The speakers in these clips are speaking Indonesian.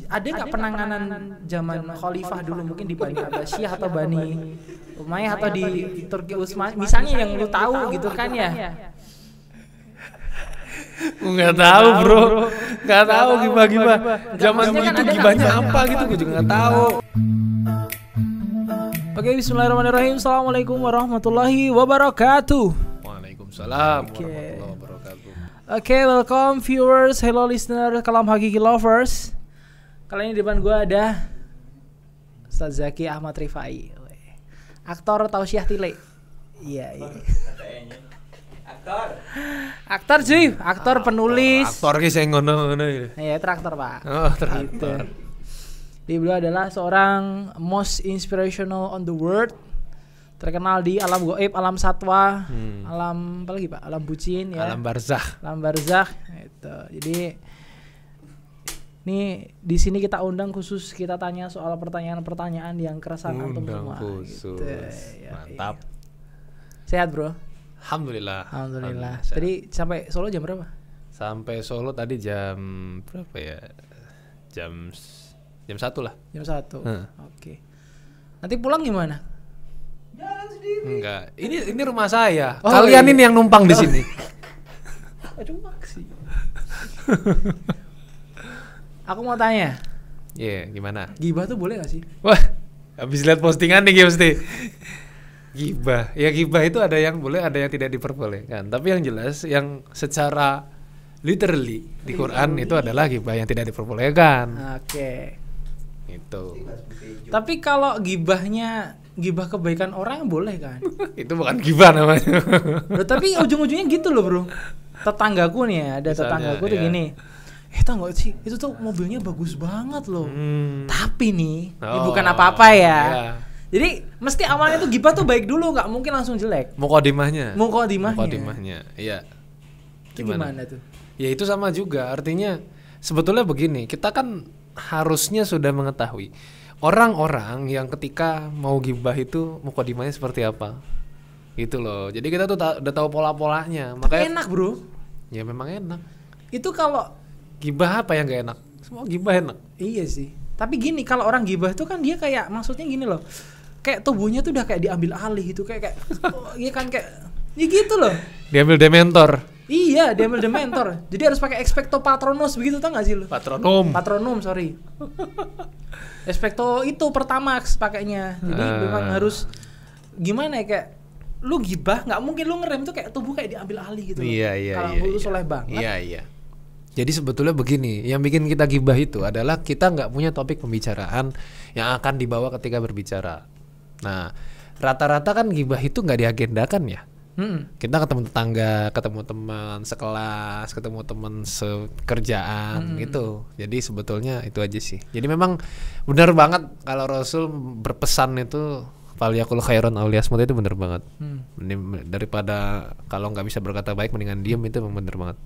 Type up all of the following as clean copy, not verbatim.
ada nggak penanganan zaman Khalifah dulu mungkin di Bani Abbasiyah atau Bani Umayyah atau di Turki Utsmani misalnya yang lu tahu gitu kan ya? Nggak tahu bro, nggak tahu gibah. Zaman dulu kan itu ada gibahnya nggak? apa gitu, gue juga nggak tahu. Oke, bismillahirrahmanirrahim. Assalamualaikum warahmatullahi wabarakatuh. Waalaikumsalam warahmatullahi wabarakatuh. Oke, welcome viewers, hello listener, Kalam Hakiki lovers. Kali ini di depan gue ada Ustaz Zaki Ahmad Rifai, aktor Tausiah Tile. Iya. Aktor cuy, aktor penulis. Aktor ki sing ngono-ngono ya. Iya, traktor Pak. Oh, traktor. Dia beliau adalah seorang most inspirational on the world, terkenal di alam goib, alam satwa, alam apa lagi Pak? Alam bucin ya. Alam barzakh. Alam barzakh itu. Jadi nih di sini kita undang khusus kita tanya soal pertanyaan-pertanyaan yang keresahan antum semua. Khusus. Gitu. Ya, Mantap. iya. Sehat, Bro? Alhamdulillah. Alhamdulillah. Sehat. Tadi sampai Solo jam berapa? Sampai Solo tadi jam berapa ya? Jam 1 lah. Jam 1. Oke. Nanti pulang gimana? Jalan sendiri. Enggak. Ini rumah saya. Oh, Kalian iya. ini yang numpang di sini. Aduh, maksi. Aku mau tanya. Iya, gimana? Gibah tuh boleh gak sih? Wah, habis lihat postingan nih mesti. Gibah. Ya gibah itu ada yang boleh, ada yang tidak diperbolehkan. Tapi yang jelas yang secara literally di Quran itu adalah gibah yang tidak diperbolehkan. Oke. Itu. Tapi kalau gibah kebaikan orang boleh kan? Itu bukan gibah namanya. Loh, tapi ujung-ujungnya gitu loh, Bro. Tetanggaku nih ya, ada Misalnya, tetanggaku tuh ya. gini. Tau gak sih, itu tuh mobilnya bagus banget loh. Tapi nih, ini Oh, bukan apa-apa ya. iya. Jadi mesti awalnya tuh gibah tuh baik dulu, nggak mungkin langsung jelek. Muqaddimahnya. Muqaddimahnya. Iya. Itu gimana tuh? Ya itu sama juga. Artinya sebetulnya begini, kita kan harusnya sudah mengetahui orang-orang yang ketika mau gibah itu muqaddimahnya seperti apa. Gitu loh. Jadi kita tuh udah tahu pola-polanya. Tapi Makanya enak, Bro. ya memang enak. Itu kalau Gibah apa yang gak enak? Semua gibah enak. iya sih. Tapi gini, kalau orang gibah tuh kan dia kayak maksudnya gini loh. Kayak tubuhnya tuh udah kayak diambil alih gitu, kayak iya kan kayak ya gitu loh. Diambil dementor. Iya, diambil dementor. Jadi harus pakai expecto patronus begitu, tau gak sih lu? Patronum. Sorry. Expecto itu pertamax pakainya. Jadi memang harus gimana ya, kayak lu gibah nggak mungkin lu ngerem tuh kayak tubuh kayak diambil alih gitu loh. Iya. Kalau lu soleh banget. Iya. Jadi sebetulnya begini, yang bikin kita gibah itu adalah kita nggak punya topik pembicaraan yang akan dibawa ketika berbicara. Nah, rata-rata kan gibah itu nggak diagendakan ya. Kita ketemu tetangga, ketemu teman sekelas, ketemu teman sekerjaan gitu. Jadi sebetulnya itu aja sih. Jadi memang benar banget kalau Rasul berpesan itu falyaqul khairan aw liyasmut, itu benar banget. Daripada kalau nggak bisa berkata baik mendingan diam, itu memang benar banget.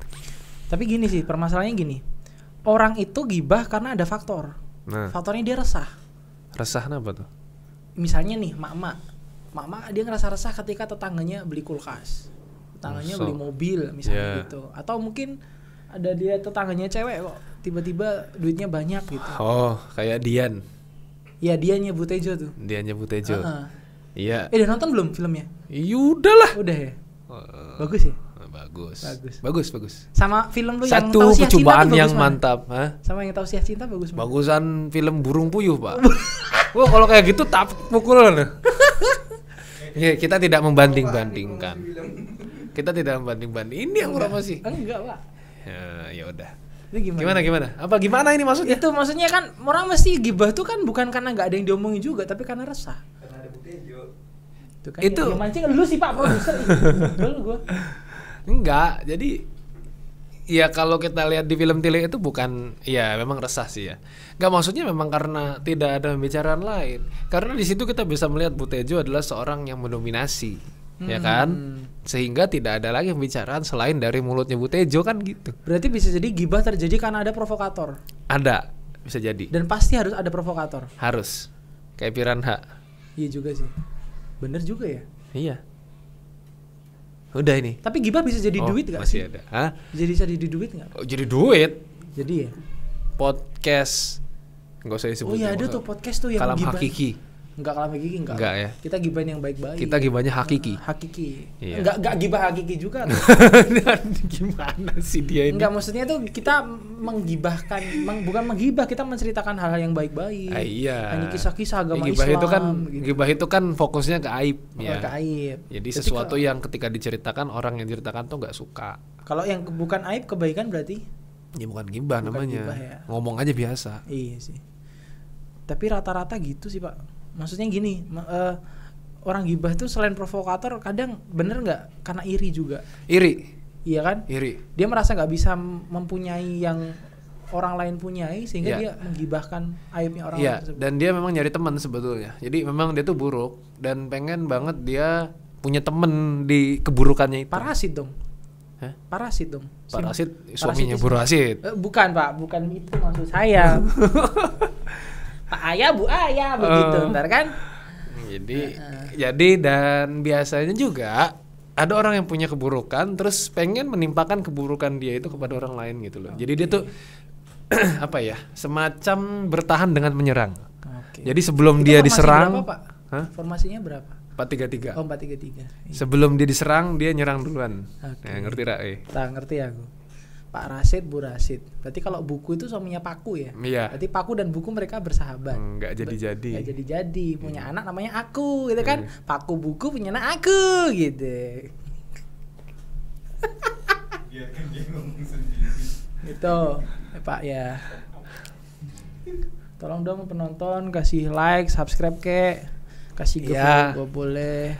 Tapi gini sih, permasalahannya gini. Orang itu gibah karena ada faktor. Nah, Faktornya dia resah. resah apa tuh? Misalnya nih, mak dia ngerasa resah ketika tetangganya beli kulkas, tetangganya beli mobil misalnya gitu. Atau mungkin ada dia tetangganya cewek kok tiba-tiba duitnya banyak gitu. Oh, kayak Dian. Ya dia nyebut Tejo tuh. Diannya Butejo. Iya. Udah nonton belum filmnya? Udahlah. Udah ya. Bagus ya. Bagus. Sama film lu yang Satu Tausiah Cinta percobaan tuh yang bagus mana? mantap. Hah? Sama yang Tausiah Cinta bagus mana? Bagusan film Burung Puyuh, Pak. Wah, kalau kayak gitu tak pukul. Ya, kita tidak membanding-bandingkan. Ini yang promosi. Enggak, Pak. Ya udah. Itu Gimana? Apa gimana ini maksudnya? Itu maksudnya kan orang mesti gibah tuh kan bukan karena nggak ada yang diomongin juga, tapi karena resah. Karena ada Butejo. Itu kan Itu- yang mancing lu sih Pak produser. Dulu gua. Enggak, jadi ya kalau kita lihat di film Tile itu bukan, ya memang resah sih ya. Enggak, maksudnya memang karena tidak ada pembicaraan lain. Karena di situ kita bisa melihat Butejo adalah seorang yang mendominasi, ya kan? Sehingga tidak ada lagi pembicaraan selain dari mulutnya Butejo kan gitu. Berarti bisa jadi gibah terjadi karena ada provokator. Ada, bisa jadi. Dan pasti harus ada provokator. Harus. Kayak Piranha. Iya juga sih. Bener juga ya. Iya. Udah ini. Tapi gibah bisa jadi duit gak masih sih? ada. Hah? Jadi duit gak? Oh, jadi duit. Jadi ya. Podcast Enggak usah disebut. Oh iya, ada tuh podcast tuh yang Kalam gibahin. Hakiki. Enggak kalam hakiki enggak. Enggak ya. Kita gibahin yang baik-baik. Kita gibahnya hakiki. Hakiki. Iya. Enggak gibah hakiki juga. Gimana sih dia ini? Enggak, maksudnya tuh kita menggibahkan, bukan menggibah, kita menceritakan hal yang baik-baik. Iya. Hanya kisah-kisah agama gibah Islam. itu kan gitu. gibah itu kan fokusnya ke aib ya. Ke aib. Jadi sesuatu yang ketika diceritakan orang yang diceritakan tuh nggak suka. Kalau yang bukan aib, kebaikan berarti? Ya bukan gibah namanya. Gibah, ya. Ngomong aja biasa. Iya sih. Tapi rata-rata gitu sih Pak. Maksudnya gini, orang gibah tuh selain provokator kadang bener nggak karena iri juga. Iri. Iya kan? Iri. Dia merasa nggak bisa mempunyai yang orang lain punyai sehingga Iya. dia menggibahkan aibnya orang Iya, lain tersebut. dan dia memang nyari teman sebetulnya. Jadi memang dia tuh buruk dan pengen banget dia punya temen di keburukannya itu. Parasit dong. Hah? Parasit dong. Parasit suaminya itu- Bu Rasid. Bukan Pak, bukan itu maksud saya. Pak Ayah, Bu Ayah begitu, ntar kan? Jadi dan biasanya juga ada orang yang punya keburukan terus pengen menimpakan keburukan dia itu kepada orang lain gitu loh. Jadi dia tuh apa ya? Semacam bertahan dengan menyerang. Oke. Jadi sebelum Itu dia formasi diserang, berapa, Pak? Hah? Formasinya berapa? 4-3-3. Oh, 4-3-3. Sebelum dia diserang dia nyerang duluan. Oke. Nah, ngerti Ra? Tak ngerti aku. Pak Rasid, Bu Rasid. Berarti kalau buku itu suaminya Paku ya? Iya. Berarti Paku dan buku mereka bersahabat. Nggak jadi-jadi. Nggak jadi-jadi. Punya anak namanya Aku, gitu kan? Paku buku punya anak Aku, gitu. Biarkan dia ngomong sendiri. Gitu, ya, Pak ya. Tolong dong penonton kasih like, subscribe kasih Iya. gue boleh.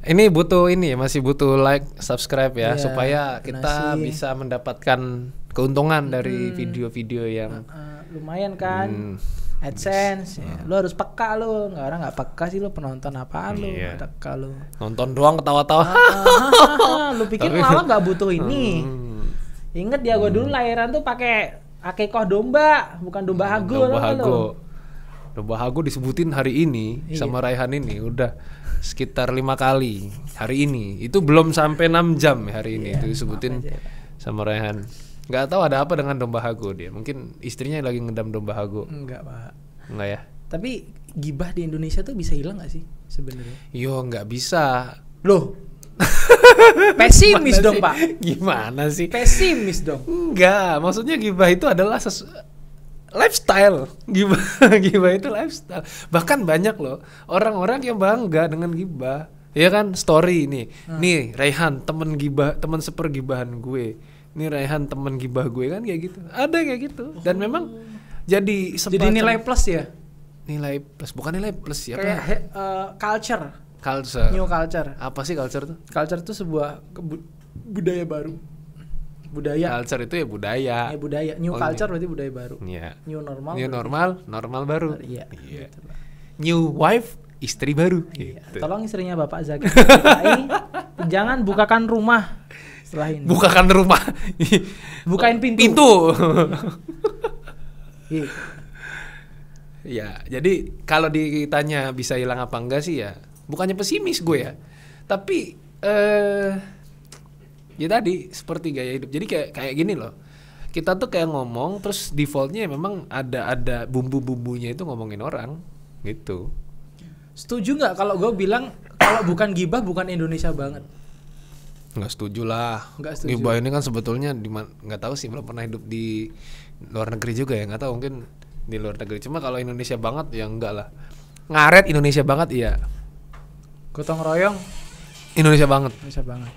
Ini butuh ini ya, masih butuh like, subscribe ya, Iya, supaya kita donasi. bisa mendapatkan keuntungan dari video-video yang Lumayan kan? AdSense, ya. Lu harus peka lu, nggak orang nggak peka sih lu penonton apaan lu, Iya. nggak peka lu. nonton doang ketawa-tawa. Lu pikir lawak nggak butuh ini? Ingat ya gue dulu lahiran tuh pakai akikoh domba, bukan domba hago. Domba tau nggak lu? Hago. Domba Hago disebutin hari ini Iya. sama Raihan ini udah sekitar 5 kali hari ini. Itu belum sampai 6 jam ya hari ini Iya, itu disebutin maaf aja, Pak. sama Raihan. Nggak tahu ada apa dengan Domba Hago dia. Mungkin istrinya lagi ngedam Domba Hago. Enggak Pak. Enggak ya? Tapi gibah di Indonesia tuh bisa hilang nggak sih sebenarnya? Yo nggak bisa. Loh, pesimis Gimana dong sih? Pak. Gimana sih? Pesimis dong. Enggak, maksudnya gibah itu adalah lifestyle. Gibah itu lifestyle. Bahkan banyak loh orang-orang yang bangga dengan gibah. Ya kan, story ini. Nih, Raihan temen gibah, temen sepergibahan gue. Nih Raihan temen gibah gue kan kayak gitu. Ada kayak gitu. Dan memang jadi Jadi nilai plus ya? nilai plus, bukan nilai plus ya. Kayak culture, Culture. new culture. Apa sih culture tuh? Culture itu sebuah budaya baru. Budaya. Culture itu ya budaya. Ya budaya. New Oh, culture berarti budaya baru. Iya. New normal. New berarti- normal baru. Iya. Iya. Gitu, Pak. New wife, istri baru. Iya. Gitu. Tolong istrinya Bapak Zaki bukain. Jangan bukakan rumah setelah ini. Bukakan rumah. Bukain pintu. Pintu. Gitu. Ya, jadi kalau ditanya bisa hilang apa enggak sih ya, bukannya pesimis gue ya. Tapi ya tadi seperti gaya hidup. Jadi kayak gini loh. Kita tuh kayak ngomong terus defaultnya memang ada bumbu-bumbunya itu ngomongin orang gitu. Setuju nggak kalau gue bilang kalau bukan gibah bukan Indonesia banget? Nggak setuju lah. Nggak setuju. Gibah ini kan sebetulnya nggak tahu sih, belum pernah hidup di luar negeri juga ya, nggak tahu, mungkin di luar negeri. Cuma kalau Indonesia banget ya enggak lah. Ngaret Indonesia banget iya. Gotong royong Indonesia banget. Indonesia banget.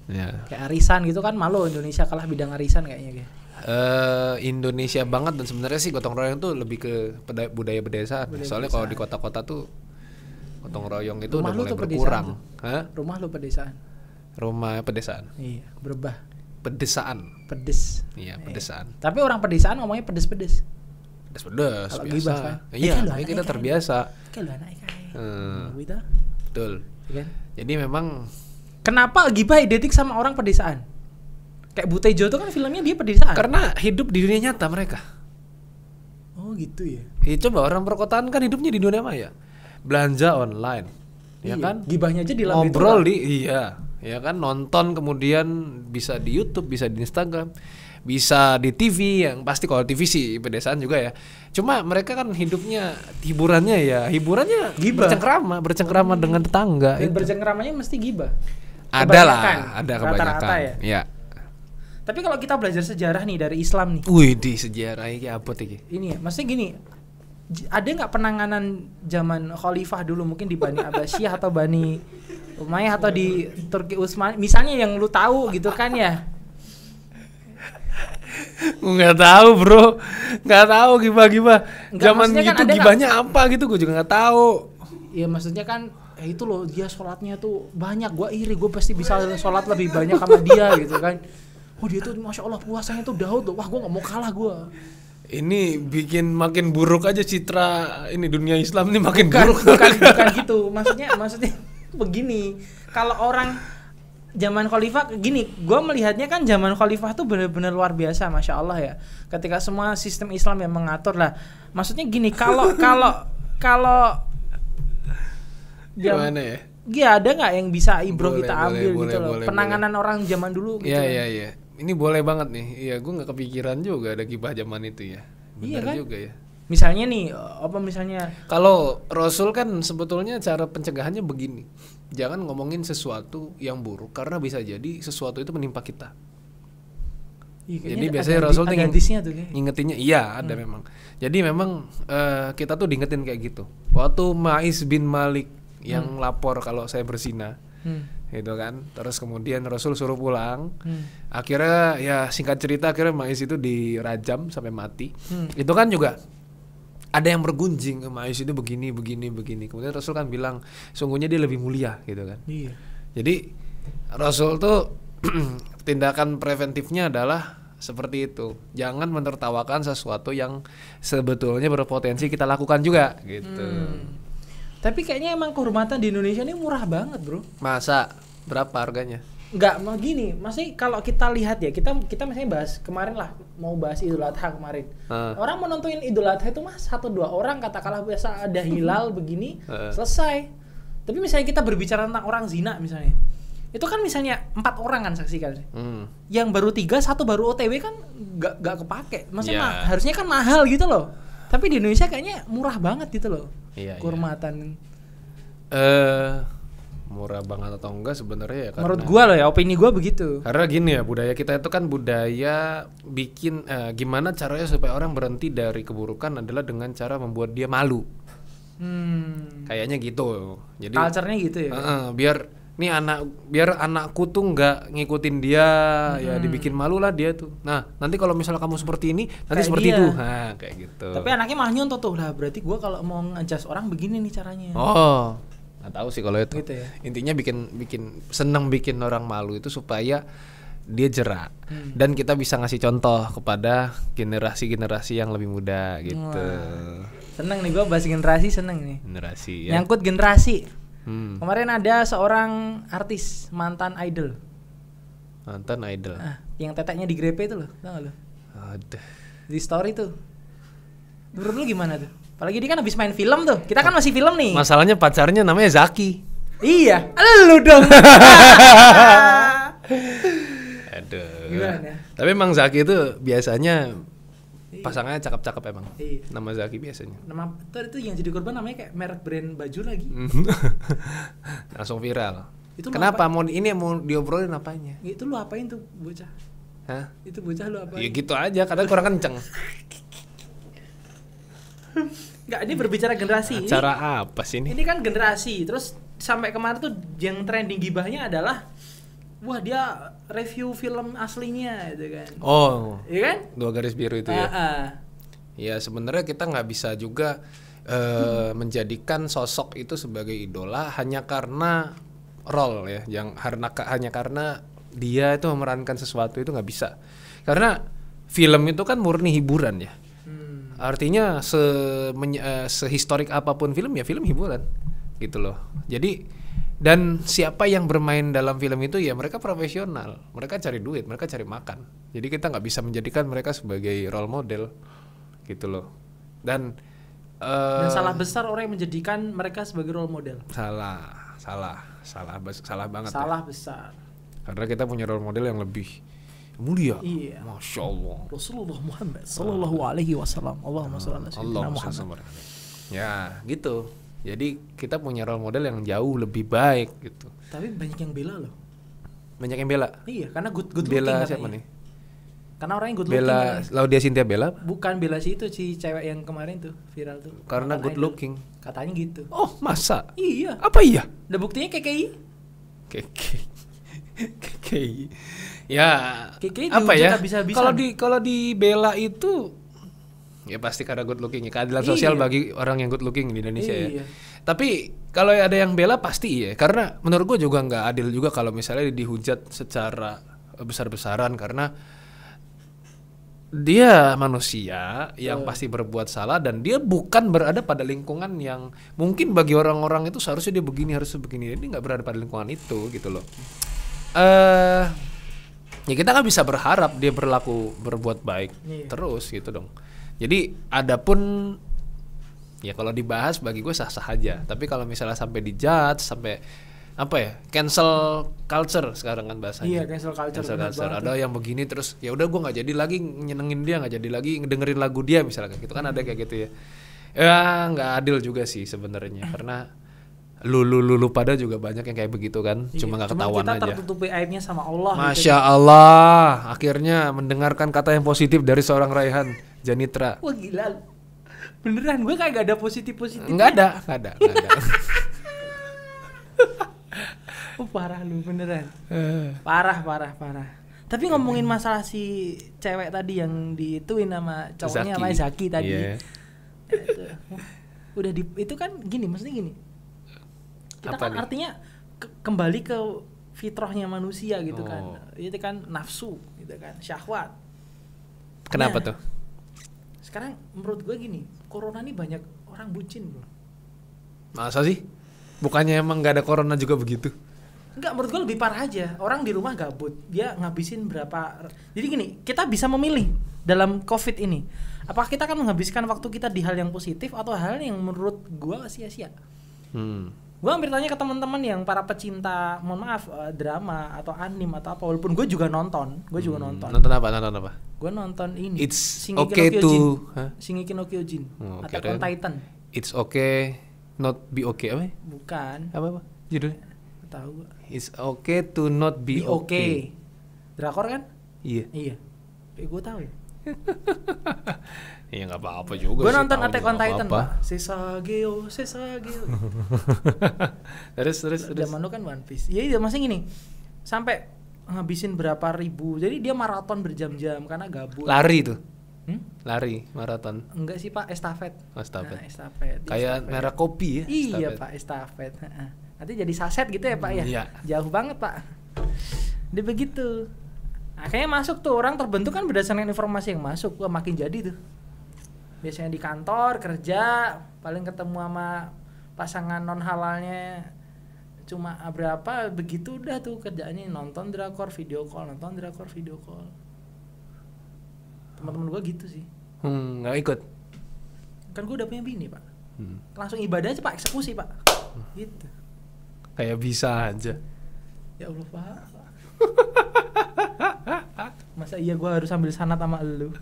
Ya. Kayak arisan gitu kan, malu Indonesia kalah bidang arisan kayaknya. Indonesia banget, dan sebenarnya sih gotong royong tuh lebih ke budaya pedesaan. Soalnya kalau di kota-kota tuh gotong royong itu Rumah udah lu mulai tuh berkurang. pedesaan. Hah? Rumah lu pedesaan. Rumah pedesaan. Iya, berbah. Pedesaan. Pedes. Iya, pedesaan. Tapi orang pedesaan ngomongnya pedes-pedes. Pedes-pedes Kalau biasa. gibah kan? Iya, Kan lu tapi anaknya kita kan. terbiasa. Kayak lu anak kayak. Hmm. Gitu. Betul. Iya kan? Jadi memang Kenapa gibah identik sama orang pedesaan? Kayak Butejo tuh kan filmnya dia pedesaan. karena hidup di dunia nyata mereka. Oh gitu ya. Coba orang perkotaan kan hidupnya di dunia maya. Belanja online. Ya Iya. kan? Gibahnya aja di lambe Ngobrol tua. di iya. ya kan, nonton kemudian bisa di YouTube, bisa di Instagram, bisa di TV, yang pasti kalau TV sih pedesaan juga ya. Cuma mereka kan hidupnya hiburannya Gibah. bercengkrama dengan tetangga. Dan Itu. bercengkramanya mesti gibah. Ada lah, Kebanyakan. ada Rata-rata kebanyakan. Ya. Tapi kalau kita belajar sejarah nih dari Islam nih, Wih, di sejarah ini apa iki? ini ya, maksudnya gini, ada nggak penanganan zaman Khalifah dulu mungkin di Bani Abbasiyah atau Bani Umayyah atau di Turki Utsmani, misalnya yang lu tahu gitu kan ya? Nggak tahu bro, nggak tahu gimana. Nggak, Zaman maksudnya kan gitu ada gibahnya apa gitu, gue juga nggak tahu. Ya maksudnya kan itu loh, dia sholatnya tuh banyak, gua iri, gue pasti bisa sholat lebih banyak sama dia gitu kan. Oh dia tuh masya Allah puasanya tuh Daud tuh, wah gue nggak mau kalah gue. Ini bikin makin buruk aja citra ini dunia Islam ini makin Bukan, buruk. bukan gitu, maksudnya begini, kalau orang zaman Khalifah gini, gue melihatnya kan zaman Khalifah tuh benar-benar luar biasa, masya Allah ya. Ketika semua sistem Islam yang mengatur lah. Maksudnya gini, kalau Gimana ya? ya ada nggak yang bisa ibroh Boleh, kita boleh, ambil boleh, gitu loh, boleh, penanganan orang zaman dulu gitu. Iya kan. iya. Ini boleh banget nih. Iya, gue nggak kepikiran juga ada gibah zaman itu ya. Iya Benar kan? juga ya. Misalnya nih, apa misalnya? Kalau Rasul kan sebetulnya cara pencegahannya begini. Jangan ngomongin sesuatu yang buruk karena bisa jadi sesuatu itu menimpa kita. Ih, kayaknya Jadi biasanya Rasul tuh ada hadisnya tuh kayak. ngingetinnya, iya ada memang. Jadi memang kita tuh diingetin kayak gitu. Waktu Ma'is bin Malik yang lapor kalau saya berzina, gitu kan. Terus kemudian Rasul suruh pulang. Akhirnya ya singkat cerita akhirnya Ma'is itu dirajam sampai mati. Itu kan juga ada yang bergunjing, Ma'is itu begini. Kemudian Rasul kan bilang sungguhnya dia lebih mulia gitu kan. Iya. Jadi Rasul tuh tindakan preventifnya adalah seperti itu. Jangan menertawakan sesuatu yang sebetulnya berpotensi kita lakukan juga gitu. Tapi kayaknya emang kehormatan di Indonesia ini murah banget, bro. Masa berapa harganya? Nggak mau gini, maksudnya kalau kita lihat ya, kita misalnya bahas kemarin lah, mau bahas Idul Adha kemarin. Orang mau nontonin Idul Adha itu mas 1-2 orang, katakanlah biasa ada hilal begini, selesai. Tapi misalnya kita berbicara tentang orang zina misalnya, itu kan misalnya 4 orang kan saksikan, yang baru 3, 1 baru OTW kan nggak kepake, maksudnya harusnya kan mahal gitu loh. Tapi di Indonesia kayaknya murah banget gitu loh, kehormatan. Murah banget atau enggak sebenarnya ya? Menurut gua loh ya, opini gua begitu. Karena gini ya, budaya kita itu kan budaya bikin gimana caranya supaya orang berhenti dari keburukan adalah dengan cara membuat dia malu. Kayaknya gitu. Jadi Culture-nya gitu ya. biar anakku tuh nggak ngikutin dia, ya dibikin malu lah dia tuh. Nah, nanti kalau misalnya kamu seperti ini, nanti Kayak seperti dia. itu. Nah, kayak gitu. Tapi anaknya malah nyontoh tuh lah, berarti gua kalau mau nge-adjust orang begini nih caranya. Oh, nggak tahu sih kalau itu. Gitu ya. Intinya seneng bikin orang malu itu supaya dia jerak dan kita bisa ngasih contoh kepada generasi yang lebih muda gitu. Wah. Seneng nih gua bahas generasi, seneng nih. Generasi ya. Nyangkut generasi. Kemarin ada seorang artis mantan idol. Mantan idol. Yang teteknya digrepe itu loh, tau gak lo? Aduh. Di story tuh. Menurut lu gimana tuh? Apalagi dia kan habis main film tuh. Kita kan masih film nih. Masalahnya pacarnya namanya Zaki. Iya, lu dong. Aduh. Gimana? Tapi emang Zaki itu biasanya pasangannya cakep-cakep emang. Iya. Nama Zaki biasanya. Nama itu yang jadi korban namanya kayak merek brand baju lagi. Langsung viral. Itu kenapa? Mau diobrolin apanya? Itu lu apain tuh bocah? Hah? Itu bocah lu apain? Ya gitu aja, kadang kurang kenceng. Enggak, ini berbicara generasi. Cara apa sih ini? Ini kan generasi. Terus sampai kemarin tuh yang trending gibahnya adalah wah dia review film aslinya gitu kan. Oh. Iya kan? 2 garis biru itu ya. Ya sebenarnya kita nggak bisa juga menjadikan sosok itu sebagai idola hanya karena role ya, yang hanya karena dia itu memerankan sesuatu, itu nggak bisa. Karena film itu kan murni hiburan ya. Artinya sehistorik apapun film ya film hiburan gitu loh. Jadi dan siapa yang bermain dalam film itu ya mereka profesional, mereka cari duit, mereka cari makan. Jadi kita nggak bisa menjadikan mereka sebagai role model gitu loh. Dan salah besar orang yang menjadikan mereka sebagai role model. Salah salah banget. Salah besar. Karena kita punya role model yang lebih mulia. Iya. Masya Allah. Rasulullah Muhammad sallallahu alaihi wasallam. Allahumma shalli ala sayyidina Muhammad. Ya, gitu. Jadi kita punya role model yang jauh lebih baik gitu. Tapi banyak yang bela loh. Banyak yang bela. Iya, karena good looking Bela katanya. siapa nih? Karena orangnya good looking. Bela katanya. Laudia Cynthia Bella. Bukan bela si cewek yang kemarin tuh viral tuh. Karena Mantan good idol. looking. Katanya gitu. Oh, masa? Iya. Apa iya? Udah buktinya KKI. KKI. Ya, KKI apa dihujat ya? habis-habisan. Kalau di Bella itu ya pasti karena good looking ya. Keadilan sosial Iya. bagi orang yang good looking di Indonesia Iya. ya. Tapi kalau ada yang bela pasti iya. Karena menurut gue juga nggak adil juga kalau misalnya dihujat secara besar-besaran karena dia manusia yang pasti berbuat salah dan dia bukan berada pada lingkungan yang mungkin bagi orang-orang itu seharusnya dia begini harusnya begini. Dia nggak berada pada lingkungan itu gitu loh. Ya kita nggak bisa berharap dia berbuat baik terus gitu dong. Jadi adapun ya kalau dibahas bagi gue sah-sah aja. Tapi kalau misalnya sampai dijudge sampai apa ya cancel culture sekarang kan bahasanya. Iya, cancel culture. Ada yang begini terus ya udah gue nggak jadi lagi nyenengin dia, nggak jadi lagi ngedengerin lagu dia misalnya gitu kan ada kayak gitu ya. Ya nggak adil juga sih sebenarnya karena lu pada juga banyak yang kayak begitu kan. Cuma nggak ketahuan kita aja. Kita tertutupi aibnya sama Allah. Masya Allah, akhirnya mendengarkan kata yang positif dari seorang Raihan Janitra. Wah gila, beneran gue kayak gak ada positif. Nggak ada. Oh parah lu beneran. Parah. Tapi ngomongin masalah si cewek tadi yang diituin sama cowoknya sama Zaki tadi. Yeah. Udah itu kan gini, maksudnya gini. Kita Apa kan nih? artinya kembali ke fitrahnya manusia gitu kan. Itu kan nafsu gitu kan, syahwat. Kenapa Nah, tuh? Sekarang menurut gue gini, corona ini banyak orang bucin bro. Masa sih? Bukannya emang nggak ada corona juga begitu? Enggak, menurut gue lebih parah aja. Orang di rumah gabut, dia ngabisin berapa. Jadi gini, kita bisa memilih dalam COVID ini. Apakah kita akan menghabiskan waktu kita di hal yang positif atau hal yang menurut gue sia-sia? Gue hampir tanya ke teman-teman yang para pecinta, mohon maaf, drama atau anime atau apa. Walaupun gue juga nonton, Nonton apa? Gue nonton ini. It's Shingeki okay no to, Kyojin. huh? Shingeki no Kyojin. Oke, Attack on Titan. It's okay, not be okay apa? Bukan. Apa judulnya? Tahu gue. It's okay to not be okay. Drakor kan? Iya. Gue tahu. Iya nggak apa-apa juga. Gue sih, nonton tahu Attack juga on nggak Titan, apa-apa. Pak. Sesageo. terus. Zaman lu kan One Piece. Iya, masih gini. Sampai ngabisin berapa ribu. Jadi dia maraton berjam-jam karena gabut. Lari tuh. Lari, maraton. Enggak sih, Pak, estafet. Estafet. Nah, estafet. Kayak Estafet. merek kopi ya. Iya, estafet. Pak, estafet. Nanti jadi saset gitu ya, Pak ya. Iya. Jauh banget, Pak. Dia begitu. Nah, kayaknya masuk tuh, orang terbentuk kan berdasarkan informasi yang masuk. Wah, makin jadi tuh. Biasanya di kantor, kerja, paling ketemu sama pasangan non halalnya cuma berapa, begitu udah tuh kerjaannya nonton drakor, video call. Teman-teman gua gitu sih. Nggak ikut. Kan gua udah punya bini, Pak. Langsung ibadah aja, Pak, eksekusi, Pak. Gitu. Kayak bisa aja. Ya Allah, Pak. Masa iya gue harus ambil sanat sama elu?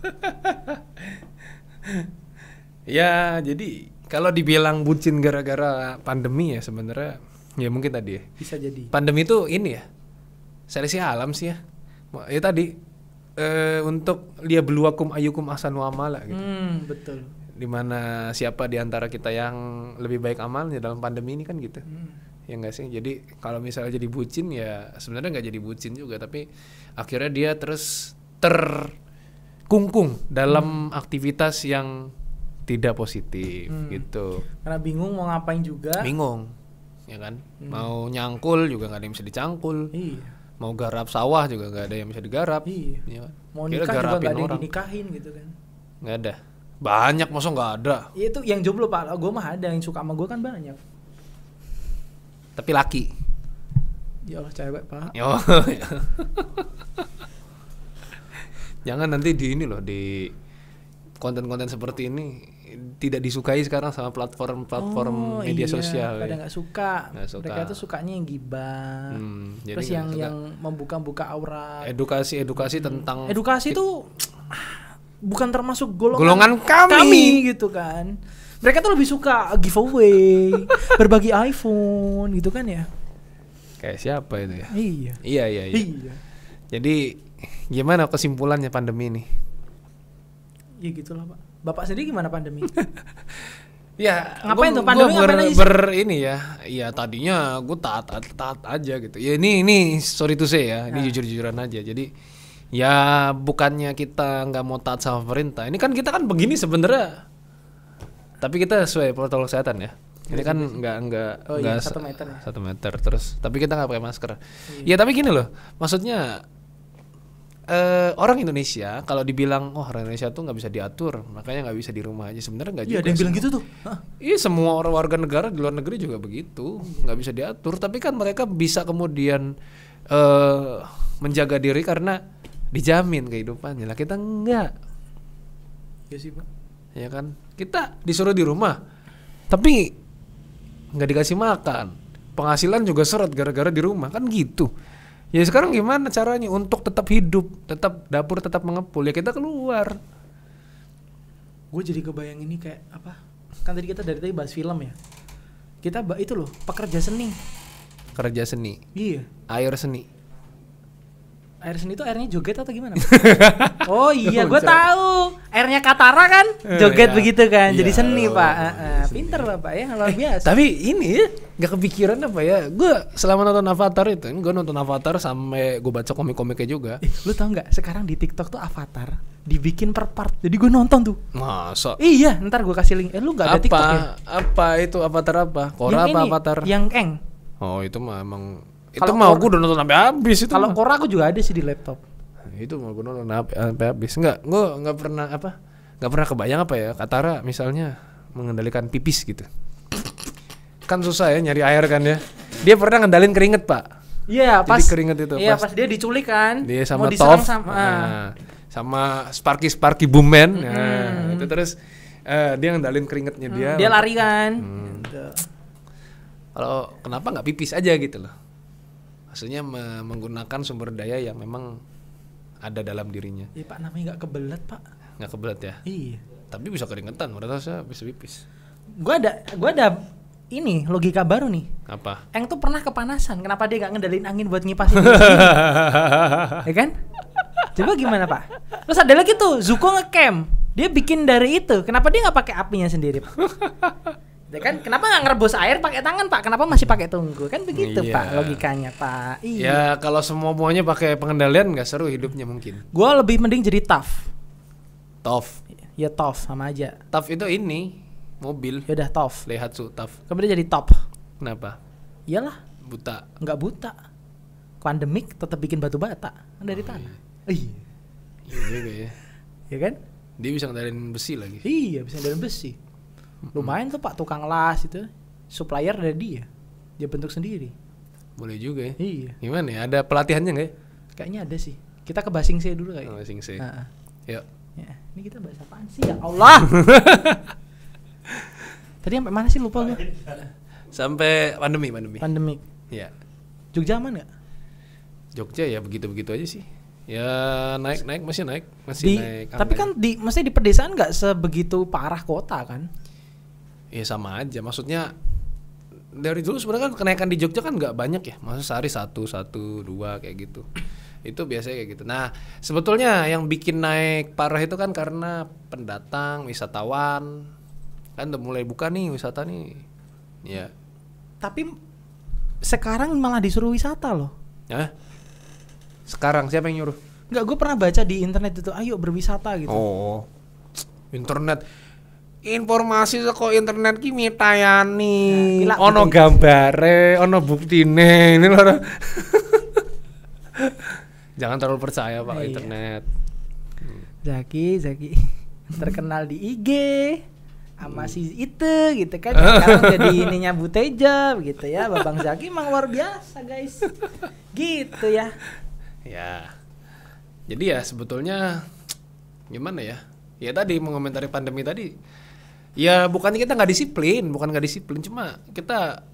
Ya, jadi kalau dibilang bucin gara-gara pandemi ya sebenarnya ya mungkin tadi ya. Bisa jadi. Pandemi itu ini ya. Seleksi alam sih ya. Ya tadi untuk liyabluwakum ayyukum ahsanu amala gitu. Betul. Dimana siapa di antara kita yang lebih baik amalnya dalam pandemi ini kan gitu. Ya enggak sih? Jadi kalau misalnya jadi bucin ya sebenarnya enggak jadi bucin juga, tapi akhirnya dia terus terkungkung dalam aktivitas yang tidak positif gitu. Karena bingung mau ngapain juga. Bingung. Ya kan? Mau nyangkul juga enggak ada yang bisa dicangkul. Iya. Mau garap sawah juga enggak ada yang bisa digarap. Iya. Ya kan? Mau Kira nikah juga garapin gak ada yang orang. dinikahin gitu kan. Enggak ada. Banyak, masa enggak ada. Ya itu yang jomblo, Pak. Gue mah ada, yang suka sama gue kan banyak. Tapi laki. Ya Allah, cewek, Pak. Yo. Jangan nanti di ini loh, di konten-konten seperti ini tidak disukai sekarang sama platform media sosial. Pada nggak suka. Nggak suka. Mereka tuh sukanya yang gibah. Jadi Terus yang membuka-buka aurat. edukasi tentang Edukasi tuh bukan termasuk golongan kami gitu kan. Mereka tuh lebih suka giveaway, berbagi iPhone gitu kan ya. kayak siapa itu ya? Iya. Iya. Jadi gimana kesimpulannya pandemi ini? Ya gitulah Pak. Bapak sendiri gimana pandemi? Ya, ngapain tuh pandemi ngapain aja sih? ini ya. Iya tadinya gue taat aja gitu. Ya ini sorry to say ya, ini jujur-jujuran aja. Jadi ya bukannya kita nggak mau taat sama pemerintah. Ini kan kita kan begini sebenarnya. Tapi kita sesuai protokol kesehatan ya. Ini kan nggak 1 meter ya. 1 meter terus. Tapi kita nggak pakai masker. Ya tapi gini loh, maksudnya orang Indonesia kalau dibilang orang Indonesia tuh nggak bisa diatur, makanya nggak bisa di rumah aja. Sebenarnya nggak juga. Iya, ada yang bilang gitu tuh. Iya, semua orang warga negara di luar negeri juga begitu, nggak bisa diatur. Tapi kan mereka bisa kemudian menjaga diri karena dijamin kehidupannya. Lah kita enggak. Iya sih Pak. Ya kan, kita disuruh di rumah, tapi nggak dikasih makan, penghasilan juga seret gara-gara di rumah kan gitu. Ya sekarang gimana caranya untuk tetap hidup, tetap dapur tetap mengepul, ya kita keluar. Gue jadi kebayang ini kayak apa? Kan tadi kita dari tadi bahas film ya. Kita itu loh, pekerja seni. Kerja seni, Iya. air seni. Air seni itu airnya joget atau gimana? Oh iya, gue tahu. Airnya Katara kan, joget Iya. begitu kan. Jadi Iya, seni Pak. seni. Pinter Bapak ya, luar biasa. Tapi ini ya, gak kepikiran apa ya? Gue selama nonton Avatar itu, gue nonton Avatar sampai gue baca komik-komiknya juga. Lu tau nggak? Sekarang di TikTok tuh Avatar dibikin per part. Jadi gue nonton tuh. Masa? Iya, ntar gue kasih link. Lu nggak ada TikTok ya? Apa itu Avatar apa? Korra Yang apa ini, Avatar? Yang Eng. Oh itu mah emang. Kalau Itu mah Korra- gue udah nonton sampai habis itu. Kalau mah. Korra aku juga ada sih di laptop. Itu mau gue nonton sampai habis. Gue nggak pernah nggak pernah kebayang apa ya Katara misalnya mengendalikan pipis gitu. Kan susah ya nyari air kan ya. Dia pernah ngendalin keringet Pak. Iya, Jadi pas keringet itu Iya, pas pas dia diculik kan. dia mau sama diserang Toph sama Sparky Boomman. Nah, itu terus dia ngendalin keringetnya dia. Dia lari kan. Gitu. Kalau kenapa nggak pipis aja gitu loh. Maksudnya menggunakan sumber daya yang memang ada dalam dirinya. Iya Pak, namanya nggak kebelet Pak. Nggak kebelet ya. Iya. Tapi bisa keringetan, menurut saya bisa pipis. Gua ada ini logika baru nih. Apa? Eng tuh pernah kepanasan, kenapa dia nggak ngendalin angin buat ngipasin diri? Ya kan? Coba gimana Pak? Terus ada lagi tuh Zuko ngecamp, dia bikin dari itu, kenapa dia nggak pakai apinya sendiri Pak? Ya kan? Kenapa nggak ngerebus air pakai tangan Pak? Kenapa masih pakai tunggu? Kan begitu Iya. Pak logikanya Pak. Iya. Ya kalau semuanya pakai pengendalian nggak seru hidupnya mungkin. Gua lebih mending jadi tough. Tough. Ya tough sama aja. Tough itu ini mobil. Ya udah tough. Daihatsu Tough. Kemudian jadi top. Kenapa? Iyalah, Buta. nggak buta. Pandemik tetap bikin batu bata kan dari tanah. Iya. Iya juga ya. Ya kan? Dia bisa ngendalin besi lagi. Iya, bisa dari besi. Lumayan tuh Pak tukang las itu. Supplier dari dia. Dia bentuk sendiri. Boleh juga ya. Iya. Gimana ya? Ada pelatihannya nggak ya? Kayaknya ada sih. Kita ke Basing C dulu kayaknya. Sing sih. Heeh. Yuk. Ya, ini kita bahas apaan sih ya Allah? Tadi sampai mana sih lupa gue? Sampai pandemi. Pandemik. Ya. Jogja aman nggak? Jogja ya begitu-begitu aja sih. Ya naik masih naik. Tapi kan mesti di pedesaan nggak sebegitu parah kota kan? Ya sama aja. Maksudnya dari dulu sebenarnya kan kenaikan di Jogja kan nggak banyak ya. Maksudnya sehari 1, 2 kayak gitu. Itu biasanya kayak gitu. Nah sebetulnya yang bikin naik parah itu kan karena pendatang, wisatawan. Kan udah mulai buka nih wisata nih. Ya. Tapi sekarang malah disuruh wisata loh. Hah? Sekarang siapa yang nyuruh? Nggak, gue pernah baca di internet itu, ayo berwisata gitu. Oh, internet. Informasi saka internet ki mitayani. Nah, Ono gambare, ono buktine. Ini lho. Jangan terlalu percaya Pak Iya. internet. Zaki terkenal di IG sama si itu gitu kan. Sekarang jadi ininya Buteja gitu ya. Babang Zaki emang luar biasa guys. Gitu ya. Ya. Jadi ya sebetulnya gimana ya? Ya tadi mengomentari pandemi tadi. Ya bukannya kita nggak disiplin, cuma kita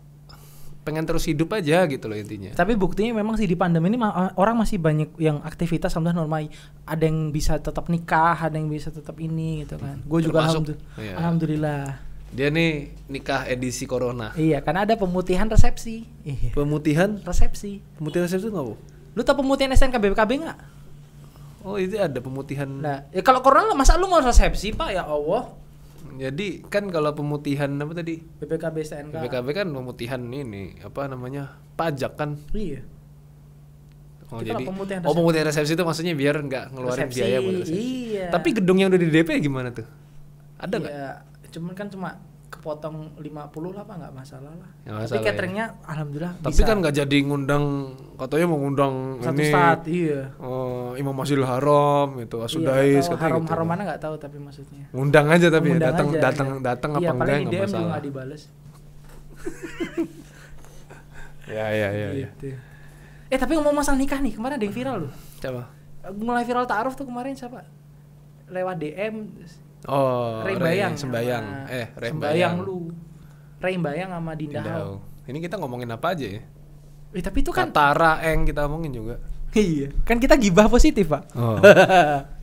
pengen terus hidup aja gitu loh intinya. Tapi buktinya memang sih di pandemi ini orang masih banyak yang aktivitas alhamdulillah normal. Ada yang bisa tetap nikah, ada yang bisa tetap ini gitu kan. Gue juga alhamdulillah. Dia nih nikah edisi corona. Iya, karena ada pemutihan resepsi. Iya. Pemutihan resepsi itu nggak bu? Lu tau pemutihan STNK BPKB nggak? Oh itu ada pemutihan. Nah, ya kalau corona masa lu mau resepsi pak ya Allah. Jadi kan kalau pemutihan apa tadi? BPKB STNK. BPKB kan pemutihan ini apa namanya pajak kan? Iya. Oh jadi pemutihan resepsi itu maksudnya biar nggak ngeluarin resepsi, biaya buat resepsi. Iya. Tapi gedung yang udah di DP gimana tuh? Ada nggak? Iya. Cuman kan cuma kepotong 50 lah pak, nggak masalah lah. Tapi cateringnya ya. Alhamdulillah. Tapi bisa. Kan nggak jadi ngundang, katanya mau ngundang satu ini. Saat iya. Imam Masjidil Haram itu Asudais iya, katanya. Haram mana nggak tahu tapi maksudnya. Ngundang aja tapi datang apa iya, enggak nggak masalah. Iya nggak dibales. Ya. Gitu. Tapi ngomong masalah nikah nih, kemarin ada yang viral loh. Siapa? Mulai viral ta'aruf tuh kemarin siapa? Lewat DM. Oh, Sembayang. Sembayang lu. Sembayang sama Dindau. Ini kita ngomongin apa aja ya? Tapi itu kan Tara Eng kita ngomongin juga. Iya, kan kita gibah positif, Pak. Oh.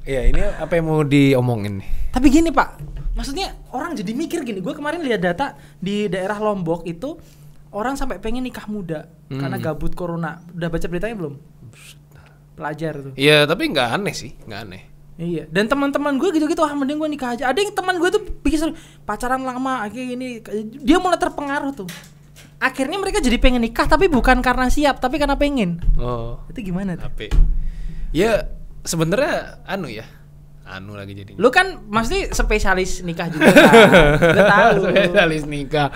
Iya, ini apa yang mau diomongin nih? Tapi gini, Pak. Maksudnya orang jadi mikir gini, gue kemarin lihat data di daerah Lombok itu orang sampai pengen nikah muda karena gabut corona. Udah baca beritanya belum? Pelajar tuh. Iya, tapi nggak aneh sih, nggak aneh. Iya, dan teman-teman gue gitu-gitu, mending gue nikah aja. Ada yang teman gue tuh pikir pacaran lama, akhirnya gini, dia mulai terpengaruh tuh. Akhirnya mereka jadi pengen nikah, tapi bukan karena siap, tapi karena pengen. Oh. Itu gimana tuh? Tapi, ya sebenarnya anu lagi jadi. Lu kan pasti spesialis nikah juga kan? Udah tahu. Spesialis nikah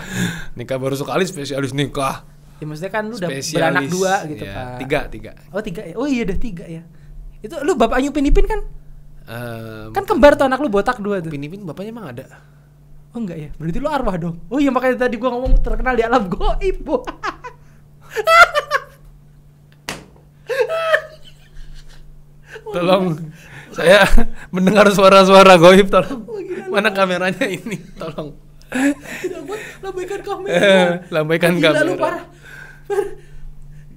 baru sekali spesialis nikah. Ya maksudnya kan lu udah beranak 2 gitu ya, Pak. 3. Oh 3 ya? Oh iya udah 3 ya. Itu lu bapak Upin Ipin kan? Kan kembar tuh anak lu botak 2 tuh. Upin Ipin bapaknya emang ada? Oh enggak ya? Berarti lu arwah dong. Oh iya makanya tadi gua ngomong terkenal di alam gaib. Tolong saya mendengar suara-suara gaib, tolong. Mana kameranya ini? Tolong. Lambaikan kamera. Lambaikan kamera. Lu parah.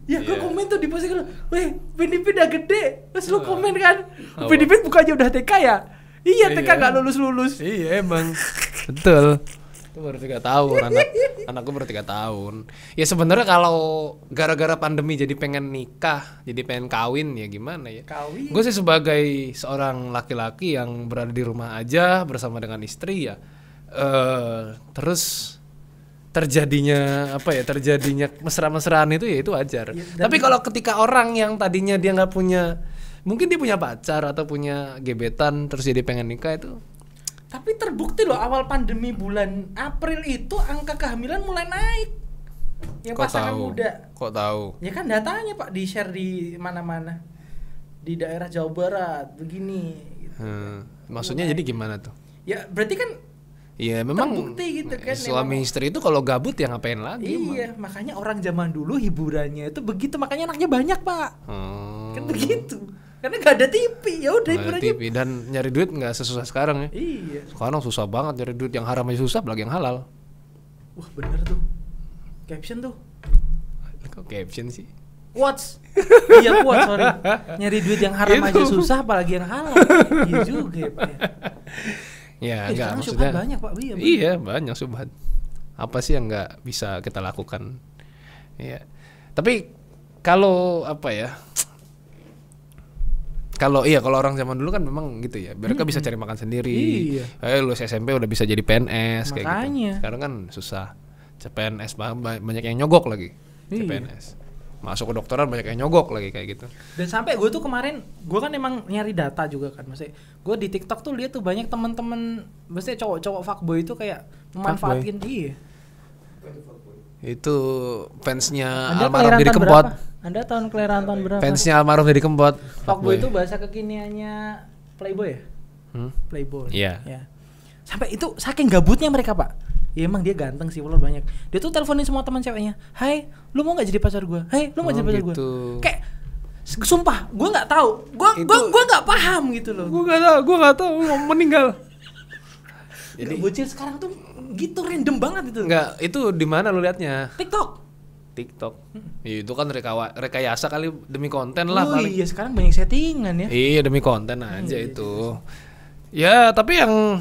Ya gue komen tuh di postingan lu, weh Upin Ipin udah gede. Terus lu komen kan, Upin Ipin bukannya udah TK ya? Iya TK gak lulus-lulus. Iya emang. Betul. Itu baru 3 tahun anakku baru 3 tahun. Ya sebenarnya kalau gara-gara pandemi jadi pengen nikah, jadi pengen kawin ya gimana ya? Kawin. Gue sih sebagai seorang laki-laki yang berada di rumah aja bersama dengan istri ya. Terus terjadinya mesra-mesraan itu ya itu wajar. Ya, tapi kalau ketika orang yang tadinya dia nggak punya, mungkin dia punya pacar atau punya gebetan terus jadi pengen nikah itu. Tapi terbukti loh awal pandemi bulan April itu angka kehamilan mulai naik. Yang pasangan muda. Kok tahu? Ya kan datanya Pak di share di mana-mana. Di daerah Jawa Barat begini gitu. Maksudnya jadi gimana tuh? Ya berarti kan iya memang terbukti gitu kan. Suami istri itu kalau gabut ya ngapain lagi? Iya, makanya orang zaman dulu hiburannya itu begitu, makanya anaknya banyak Pak. Kan begitu. Karena gak ada TV, ya udah hiburannya. TV dan nyari duit nggak sesusah sekarang ya. Iya. Sekarang susah banget nyari duit, yang haram aja susah, apalagi yang halal. Wah bener tuh. Caption tuh. Kok caption sih? Quotes. Iya quotes, sorry. Nyari duit yang haram aja susah, apalagi yang halal. Iya juga ya Pak ya. Ya enggak maksudnya banyak Pak. Iya banyak subhat. Apa sih yang nggak bisa kita lakukan? Iya. Tapi kalau apa ya? Kalau orang zaman dulu kan memang gitu ya. Mereka bisa cari makan sendiri. Iya. Lulus SMP udah bisa jadi PNS kayak gitu. Makanya. Sekarang kan susah. CPNS banyak yang nyogok lagi. CPNS. Masuk ke dokteran banyak yang nyogok lagi kayak gitu. Dan sampai gue tuh kemarin, gue kan emang nyari data juga kan, maksudnya gue di TikTok tuh lihat tuh banyak teman-teman, maksudnya cowok-cowok fuckboy itu kayak memanfaatin dia. Itu fansnya almarhum Didi Kempot. Anda tahun kelahiran tahun berapa? Fansnya almarhum Didi Kempot. Fuckboy itu bahasa kekiniannya Playboy ya? Playboy. Iya. Ya. Sampai itu saking gabutnya mereka Pak. Ya emang dia ganteng sih, follower banyak. Dia tuh teleponin semua teman ceweknya. Hai, lu mau nggak jadi pacar gue? Hai, lu mau jadi pacar gue? Kayak, sumpah, gue nggak tahu. Gue nggak paham gitu loh. Gue nggak tahu. Mau meninggal. Jadi bocil sekarang tuh gitu random banget itu. enggak, itu di mana lu liatnya? TikTok. Ya, itu kan rekayasa kali demi konten lah Oh paling. iya, sekarang banyak settingan ya. Iya, demi konten aja itu. Ya, tapi yang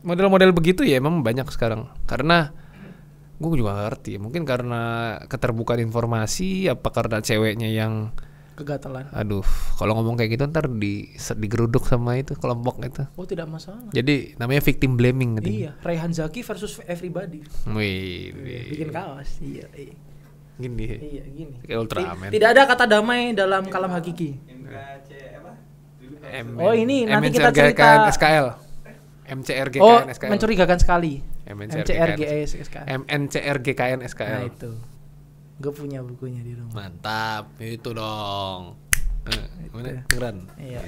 model-model begitu ya emang banyak sekarang. Karena gue juga gak ngerti, mungkin karena keterbukaan informasi, apa karena ceweknya yang Kegatelan. aduh, kalau ngomong kayak gitu ntar digeruduk sama itu kelompok itu. Oh, tidak masalah. Jadi namanya victim blaming gitu. Iya, Raihan Zaki versus everybody. Wih, Bikin kaos. Iya. gini. Iya, gini. Kayak Ultraman. Tidak ada kata damai dalam kalam hakiki. MKC apa? Oh, ini nanti kita MNCRGKN cerita. SKL. MCRGKN Oh, SKL. mencurigakan sekali. MNCRGKN SKL. MNCRGKN SKL. Nah, itu. Gue punya bukunya di rumah. Mantap, itu dong. Gimana? Keren. Iya.